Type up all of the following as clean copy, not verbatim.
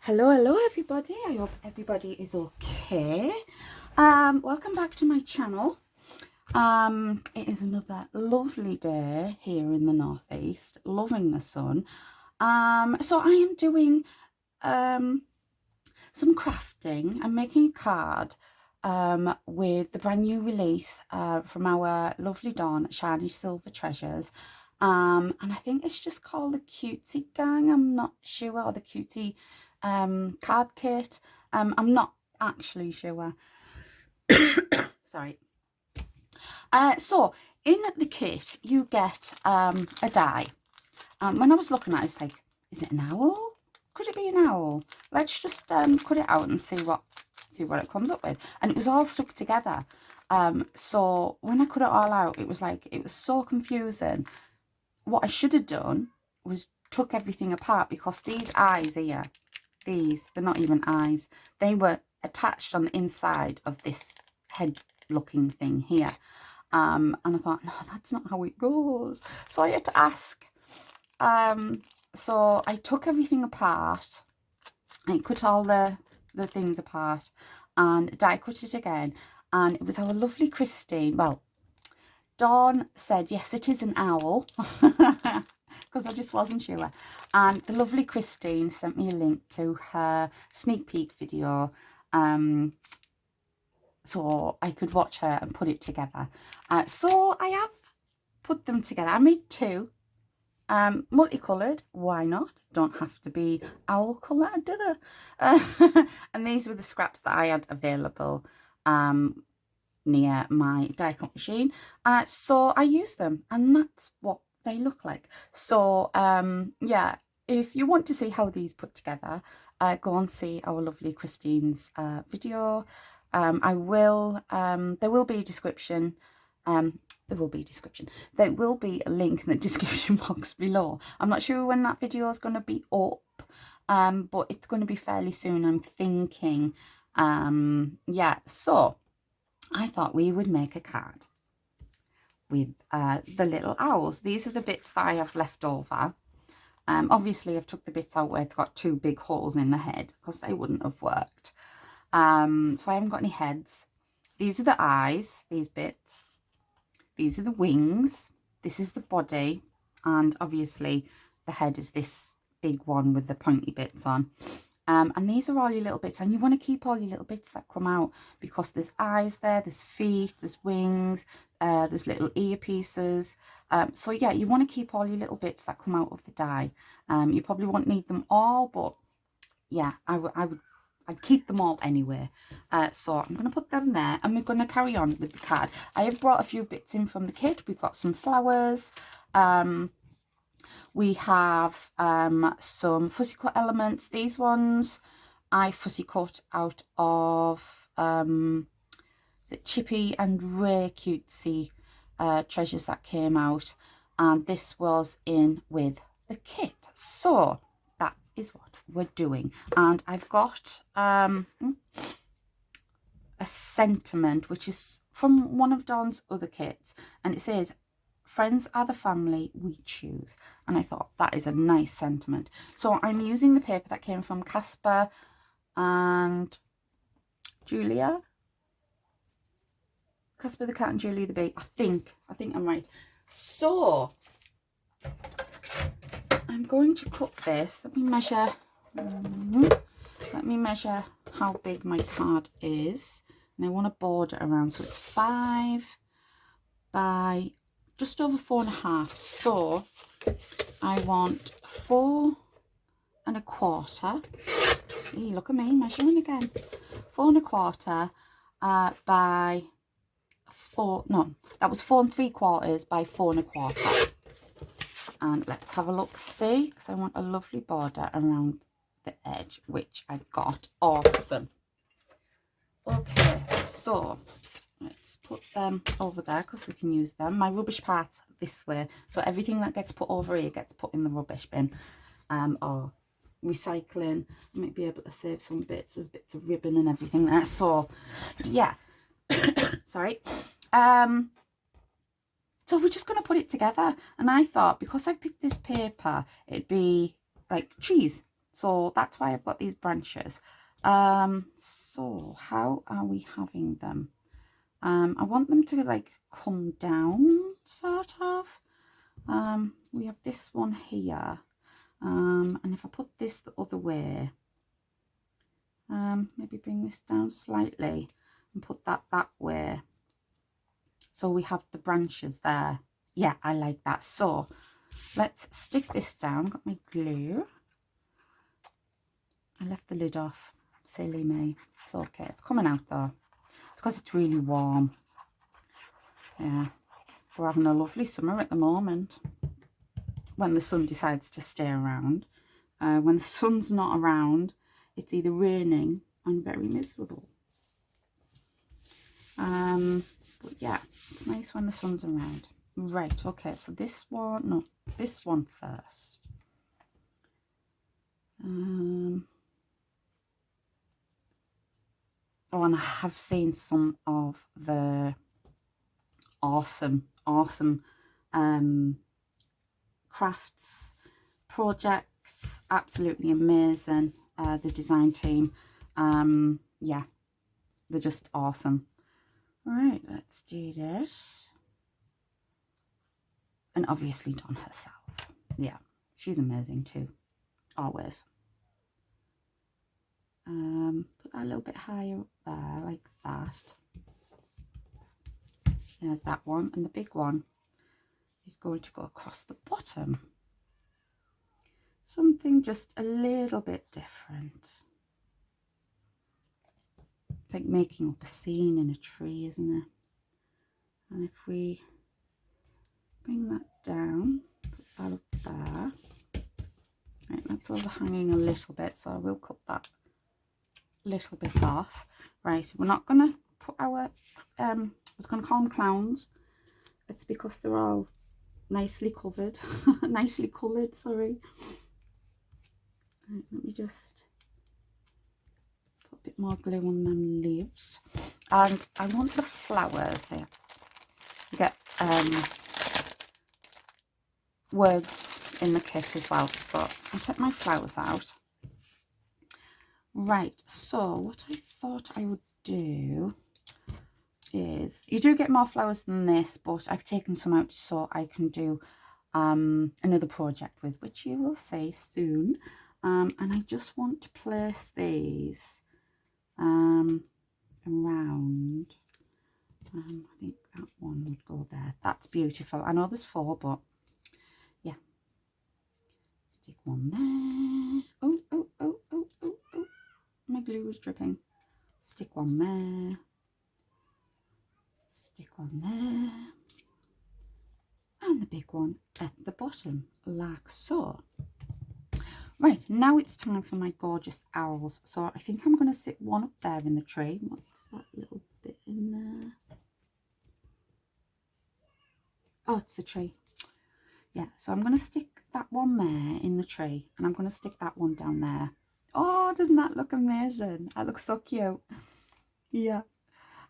Hello everybody. I hope everybody is okay. Welcome back to my channel. It is another lovely day here in the northeast, loving the sun. So I am doing some crafting. I'm making a card with the brand new release from our lovely Dawn, ShinySilverTreasures. And I think it's just called the Cutie Gang. I'm not sure, or the Cutie card kit. I'm not actually sure. Sorry. So in the kit you get a die. When I was looking at it, it's like, is it an owl? Could it be an owl? Let's just cut it out and see what it comes up with. And it was all stuck together. So when I cut it all out, it was so confusing. What I should have done was took everything apart, because these eyes here, they're not even eyes. They were attached on the inside of this head looking thing here. And I thought, no, that's not how it goes. So I had to ask. So I took everything apart. I cut all the things apart and die cut it again. And it was our lovely Christine. Well, Dawn said, yes, it is an owl, because I just wasn't sure. And the lovely Christine sent me a link to her sneak peek video, so I could watch her and put it together. So I have put them together. I made two, multicoloured. Why not? Don't have to be owl coloured, do they? And these were the scraps that I had available near my die cut machine, so I use them, and that's what they look like. So yeah, if you want to see how these put together, go and see our lovely Christine's video. There will be a description. There will be a link in the description box below. I'm not sure when that video is going to be up, but it's going to be fairly soon, I'm thinking. Yeah, so I thought we would make a card with the little owls. These are the bits that I have left over. Obviously I've took the bits out where it's got two big holes in the head, because they wouldn't have worked. So I haven't got any heads. These are the eyes, these bits. These are the wings. This is the body. And obviously the head is this big one with the pointy bits on. And these are all your little bits, and you want to keep all your little bits that come out, because there's eyes there, there's feet, there's wings, there's little earpieces. So yeah, you want to keep all your little bits that come out of the die. You probably won't need them all, but yeah, I'd keep them all anyway. So I'm going to put them there, and we're going to carry on with the card. I have brought a few bits in from the kit. We've got some flowers. We have some fussy cut elements. These ones I fussy cut out of is it Chippy and Ray Cutesy treasures that came out, and this was in with the kit. So that is what we're doing. And I've got a sentiment which is from one of Dawn's other kits, and it says, friends are the family we choose. And I thought that is a nice sentiment. So I'm using the paper that came from Casper and Julia. Casper the cat and Julia the bee. I think I'm right. So I'm going to cut this. Let me measure how big my card is. And I want to border around, so it's 5 by just over 4.5. So I want 4 1/4. Hey, look at me measuring again. 4 1/4 by 4. No, that was 4 3/4 by 4 1/4. And let's have a look, see, because I want a lovely border around the edge, which I've got. Awesome. Okay, so let's put them over there, because we can use them. My rubbish part's this way, so everything that gets put over here gets put in the rubbish bin, or recycling. I might be able to save some bits. There's bits of ribbon and everything there, so yeah. Sorry. So we're just going to put it together, and I thought, because I've picked this paper, it'd be like cheese. So that's why I've got these branches. So how are we having them? I want them to like come down, sort of. We have this one here. And if I put this the other way, maybe bring this down slightly and put that way. So we have the branches there. Yeah, I like that. So let's stick this down. Got my glue. I left the lid off. Silly me. It's okay. It's coming out though. It's because it's really warm. Yeah. We're having a lovely summer at the moment. When the sun decides to stay around. When the sun's not around, it's either raining and very miserable. But yeah, it's nice when the sun's around. Right, okay, so this one, no, this one first. Oh, and I have seen some of the awesome crafts projects. Absolutely amazing. The design team. Yeah, they're just awesome. Right, let's do this. And obviously Dawn herself. Yeah, she's amazing too. Always. Put that a little bit higher up there, like that. There's that one. And the big one is going to go across the bottom. Something just a little bit different. It's like making up a scene in a tree, isn't it? And if we bring that down, put that up there. Right, that's overhanging a little bit, so I will cut that little bit off. Right, we're not going to put our, I was going to call them clowns. It's because they're all nicely covered, nicely coloured, sorry. Right, let me just put a bit more glue on them leaves. And I want the flowers here. You get words in the kit as well, so I'll take my flowers out. Right, so what I thought I would do is, you do get more flowers than this, but I've taken some out so I can do another project with, which you will see soon. And I just want to place these around. I think that one would go there. That's beautiful. I know there's 4, but yeah. Stick one there. Oh, oh, oh, oh, oh, oh. My glue is dripping. Stick one there. Stick one there. And the big one at the bottom, like so. Right, now it's time for my gorgeous owls. So I think I'm going to sit one up there in the tree. What's that little bit in there? Oh, it's the tree. Yeah, so I'm going to stick that one there in the tree. And I'm going to stick that one down there. Oh, doesn't that look amazing? That looks so cute. Yeah.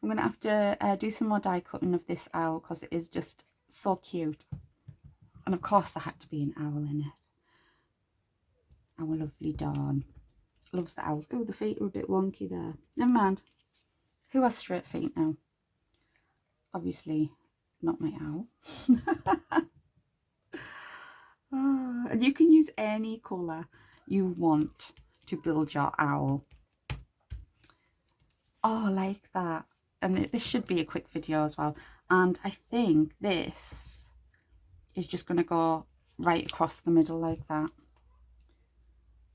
I'm going to have to do some more die cutting of this owl because it is just so cute. And of course there had to be an owl in it. Our lovely Dawn loves the owls. Oh, the feet are a bit wonky there. Never mind. Who has straight feet now? Obviously not my owl. Oh, and you can use any colour you want to build your owl. Oh, like that. And this should be a quick video as well. And I think this is just going to go right across the middle like that.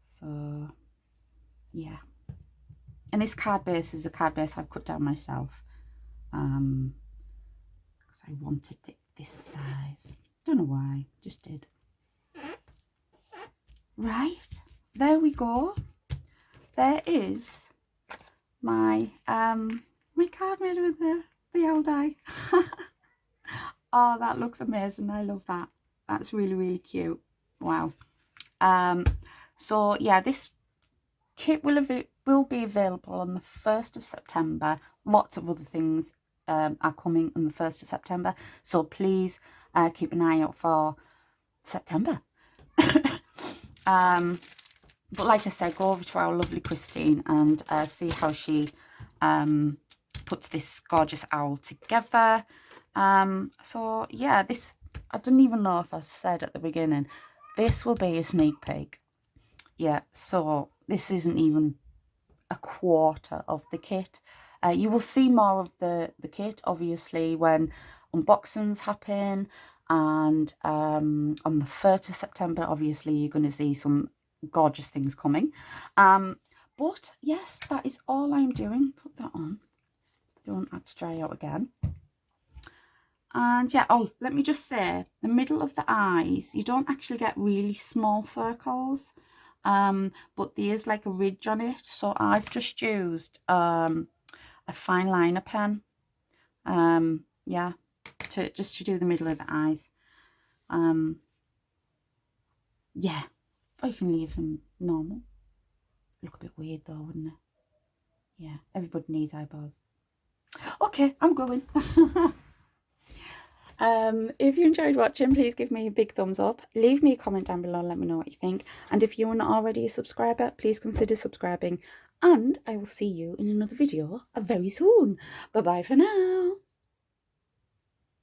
So, yeah. And this card base is a card base I've cut down myself. Because I wanted it this size. Don't know why, just did. Right, there we go. There is my my card made with the owl die. Oh, that looks amazing. I love that. That's really, really cute. Wow. So yeah, this kit will be available on the 1st of September. Lots of other things are coming on the 1st of September. So please keep an eye out for September. But like I said, go over to our lovely Christine and see how she puts this gorgeous owl together. So yeah, this, I don't even know if I said at the beginning, this will be a sneak peek. Yeah, so this isn't even a quarter of the kit. You will see more of the kit, obviously, when unboxings happen. And on the 1st of September, obviously, you're going to see some gorgeous things coming. But yes, that is all I'm doing. Put that on. Don't have to dry out again. And yeah, oh, let me just say, the middle of the eyes, you don't actually get really small circles. But there is like a ridge on it, so I've just used a fine liner pen, yeah, to do the middle of the eyes. Yeah, or you can leave them normal. Look a bit weird though, wouldn't it? Yeah, everybody needs eyeballs. Okay, I'm going. If you enjoyed watching, please give me a big thumbs up. Leave me a comment down below, let me know what you think. And if you are not already a subscriber, please consider subscribing. And I will see you in another video very soon. Bye bye for now.